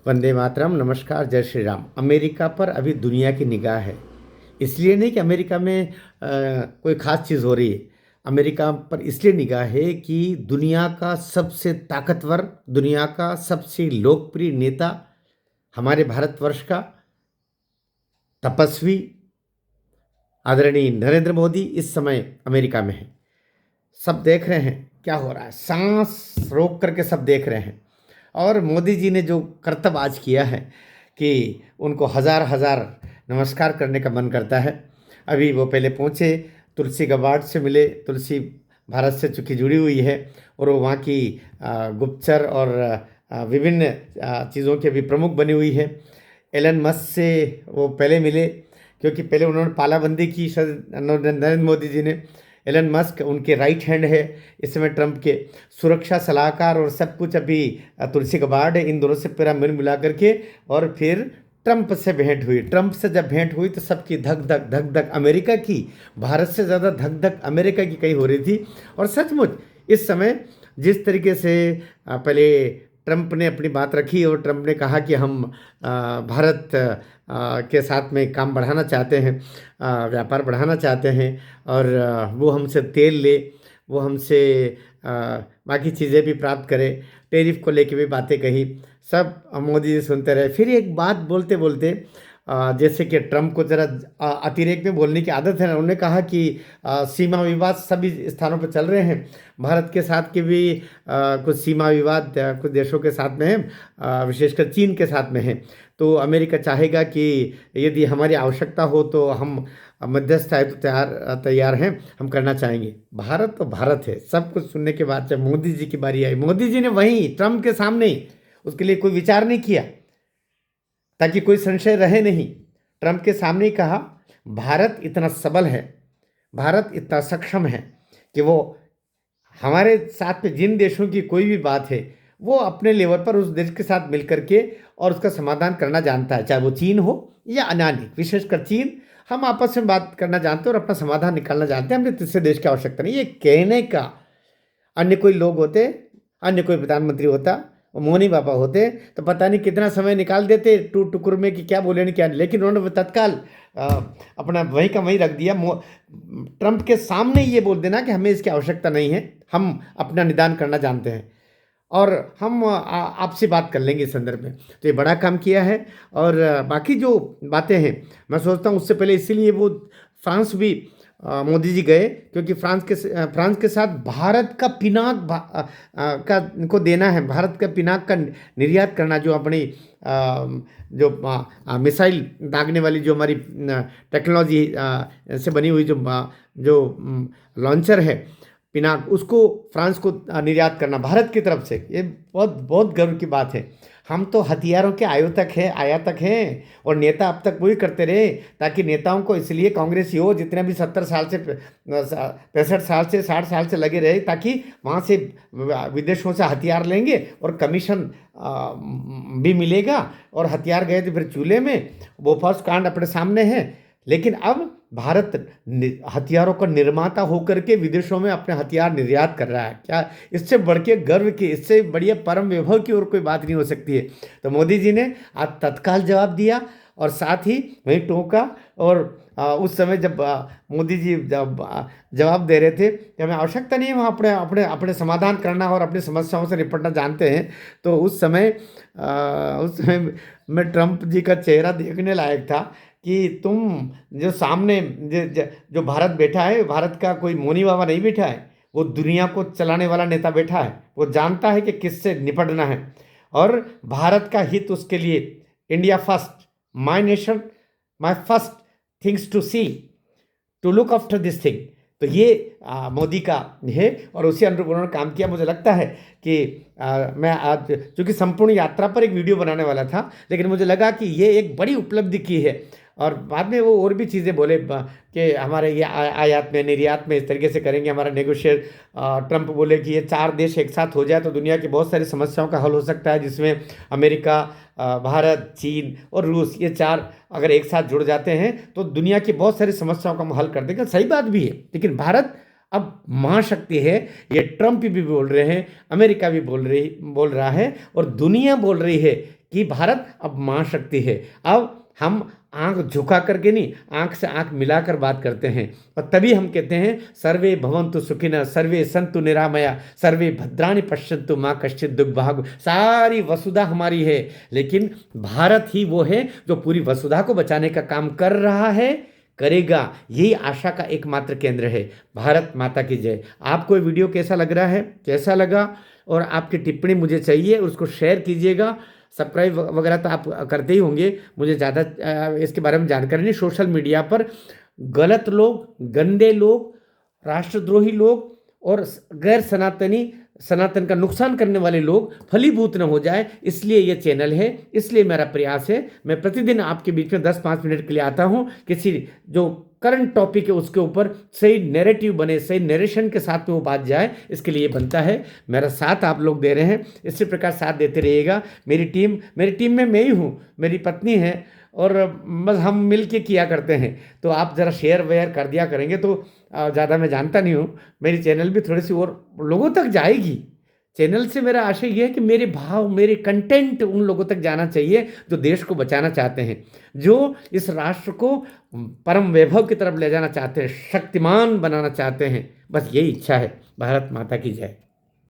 वंदे मातरम। नमस्कार, जय श्री राम। अमेरिका पर अभी दुनिया की निगाह है। इसलिए नहीं कि अमेरिका में कोई ख़ास चीज़ हो रही है। अमेरिका पर इसलिए निगाह है कि दुनिया का सबसे ताकतवर, दुनिया का सबसे लोकप्रिय नेता, हमारे भारतवर्ष का तपस्वी आदरणीय नरेंद्र मोदी इस समय अमेरिका में है। सब देख रहे हैं क्या हो रहा है, सांस रोक करके सब देख रहे हैं। और मोदी जी ने जो करतब आज किया है कि उनको हज़ार हज़ार नमस्कार करने का मन करता है। अभी वो पहले पहुँचे, तुलसी गबार्ड से मिले। तुलसी भारत से चूँकि जुड़ी हुई है और वो वहाँ की गुप्तचर और विभिन्न चीज़ों की अभी प्रमुख बनी हुई है। एलन मस्क से वो पहले मिले, क्योंकि पहले उन्होंने पालाबंदी की नरेंद्र मोदी जी ने। एलन मस्क उनके राइट हैंड है इस समय ट्रंप के, सुरक्षा सलाहकार और सब कुछ अभी तुलसी गबार्ड है। इन दोनों से पूरा मिल मिला करके और फिर ट्रंप से भेंट हुई। ट्रंप से जब भेंट हुई तो सबकी धक धक अमेरिका की, भारत से ज़्यादा धक धक अमेरिका की कहीं हो रही थी। और सचमुच इस समय जिस तरीके से पहले ट्रंप ने अपनी बात रखी और ट्रंप ने कहा कि हम भारत के साथ में काम बढ़ाना चाहते हैं, व्यापार बढ़ाना चाहते हैं और वो हमसे तेल ले, वो हमसे बाकी चीज़ें भी प्राप्त करे, टैरिफ को लेके भी बातें कही। सब मोदी जी सुनते रहे। फिर एक बात बोलते बोलते जैसे कि ट्रंप को ज़रा अतिरेक में बोलने की आदत है ना, उन्होंने कहा कि सीमा विवाद सभी स्थानों पर चल रहे हैं। भारत के साथ के भी कुछ सीमा विवाद कुछ देशों के साथ में है, विशेषकर चीन के साथ में है। तो अमेरिका चाहेगा कि यदि हमारी आवश्यकता हो तो हम मध्यस्थ आए तो तैयार हैं, हम करना चाहेंगे। भारत तो भारत है। सब कुछ सुनने के बाद जब मोदी जी की बारी आई, मोदी जी ने वहीं ट्रंप के सामने उसके लिए कोई विचार नहीं किया ताकि कोई संशय रहे नहीं। ट्रंप के सामने ही कहा, भारत इतना सबल है, भारत इतना सक्षम है कि वो हमारे साथ में जिन देशों की कोई भी बात है वो अपने लेवल पर उस देश के साथ मिल करके और उसका समाधान करना जानता है, चाहे वो चीन हो या अन्य। विशेषकर चीन, हम आपस में बात करना जानते हैं और अपना समाधान निकालना जानते हैं। हमें तीसरे देश की आवश्यकता नहीं। ये कहने का, अन्य कोई लोग होते, अन्य कोई प्रधानमंत्री होता, वो मोनी बाबा होते तो पता नहीं कितना समय निकाल देते टुकुर में कि क्या बोले नहीं क्या नहीं। लेकिन उन्होंने तत्काल अपना वहीं का वहीं रख दिया। ट्रंप के सामने ये बोल देना कि हमें इसकी आवश्यकता नहीं है, हम अपना निदान करना जानते हैं और हम आपसे बात कर लेंगे इस संदर्भ में। तो ये बड़ा काम किया है। और बाकी जो बातें हैं, मैं सोचता हूँ उससे पहले इसीलिए वो फ्रांस भी मोदी जी गए, क्योंकि फ्रांस के साथ भारत का पिनाक का को देना है। भारत का पिनाक का निर्यात करना, जो अपनी जो मिसाइल दागने वाली जो हमारी टेक्नोलॉजी से बनी हुई जो लॉन्चर है पिनाक, उसको फ्रांस को निर्यात करना भारत की तरफ से, ये बहुत बहुत गर्व की बात है। हम तो हथियारों के आयातक हैं और नेता अब तक वही करते रहे, ताकि नेताओं को, इसलिए कांग्रेस ही हो जितने भी 70 साल से 65 साल से 60 साल से लगे रहे, ताकि वहाँ से विदेशों से हथियार लेंगे और कमीशन भी मिलेगा और हथियार गए थे फिर चूल्हे में। वो फर्स्ट कांड अपने सामने है। लेकिन अब भारत हथियारों का निर्माता होकर के विदेशों में अपने हथियार निर्यात कर रहा है। क्या इससे बढ़ के गर्व की, इससे बढ़िया परम वैभव की और कोई बात नहीं हो सकती है। तो मोदी जी ने आज तत्काल जवाब दिया और साथ ही वहीं टोका। और उस समय जब मोदी जी जब जवाब दे रहे थे कि हमें आवश्यकता नहीं है वहाँ अपने अपने अपने समाधान करना और अपनी समस्याओं से निपटना जानते हैं, तो उस समय में ट्रंप जी का चेहरा देखने लायक था कि तुम जो सामने जो भारत बैठा है, भारत का कोई मोनी बाबा नहीं बैठा है, वो दुनिया को चलाने वाला नेता बैठा है। वो जानता है कि किससे निपटना है और भारत का हित उसके लिए, India first, my nation, my first things to see, to look after this thing. तो ये मोदी का है और उसी अनुरूप उन्होंने काम किया। मुझे लगता है कि मैं आज चूँकि संपूर्ण यात्रा पर एक वीडियो बनाने वाला था, लेकिन मुझे लगा कि ये एक बड़ी उपलब्धि की है। और बाद में वो और भी चीज़ें बोले कि हमारे ये आयात में निर्यात में इस तरीके से करेंगे हमारा नेगोशिएट। ट्रंप बोले कि ये 4 देश एक साथ हो जाए तो दुनिया की बहुत सारी समस्याओं का हल हो सकता है, जिसमें अमेरिका, भारत, चीन और रूस, ये 4 अगर एक साथ जुड़ जाते हैं तो दुनिया की बहुत सारी समस्याओं का हम हल कर देंगे। सही बात भी है, लेकिन भारत अब महाशक्ति है। ये ट्रंप भी बोल रहे हैं, अमेरिका भी बोल रहा है और दुनिया बोल रही है कि भारत अब महाशक्ति है। अब हम आंख झुका करके नहीं, आंख से आंख मिलाकर बात करते हैं और तभी हम कहते हैं सर्वे भवन्तु सुखिनः, सर्वे सन्तु निरामया, सर्वे भद्राणि पश्यन्तु माँ कश्चित् दुर्भाग्। सारी वसुधा हमारी है, लेकिन भारत ही वो है जो पूरी वसुधा को बचाने का काम कर रहा है, करेगा। यही आशा का एकमात्र केंद्र है। भारत माता की जय। आपको ये वीडियो कैसा लग रहा है, कैसा लगा, और आपकी टिप्पणी मुझे चाहिए, उसको शेयर कीजिएगा। सब्सक्राइब वगैरह तो आप करते ही होंगे, मुझे ज़्यादा इसके बारे में जानकारी नहीं। सोशल मीडिया पर गलत लोग, गंदे लोग, राष्ट्रद्रोही लोग और गैर सनातन का नुकसान करने वाले लोग फलीभूत न हो जाए, इसलिए ये चैनल है, इसलिए मेरा प्रयास है। मैं प्रतिदिन आपके बीच में 10-5 मिनट के लिए आता हूँ, किसी जो करंट टॉपिक है उसके ऊपर सही नैरेटिव बने, सही नरेशन के साथ में वो बात जाए, इसके लिए बनता है। मेरा साथ आप लोग दे रहे हैं, इसी प्रकार साथ देते रहिएगा। मेरी टीम में मैं ही हूँ, मेरी पत्नी है और बस हम मिल के किया करते हैं। तो आप ज़रा शेयर वेयर कर दिया करेंगे तो ज़्यादा मैं जानता नहीं हूँ, मेरी चैनल भी थोड़ी सी और लोगों तक जाएगी। चैनल से मेरा आशय ये है कि मेरे भाव, मेरे कंटेंट उन लोगों तक जाना चाहिए जो देश को बचाना चाहते हैं, जो इस राष्ट्र को परम वैभव की तरफ ले जाना चाहते हैं, शक्तिमान बनाना चाहते हैं। बस यही इच्छा है। भारत माता की जय।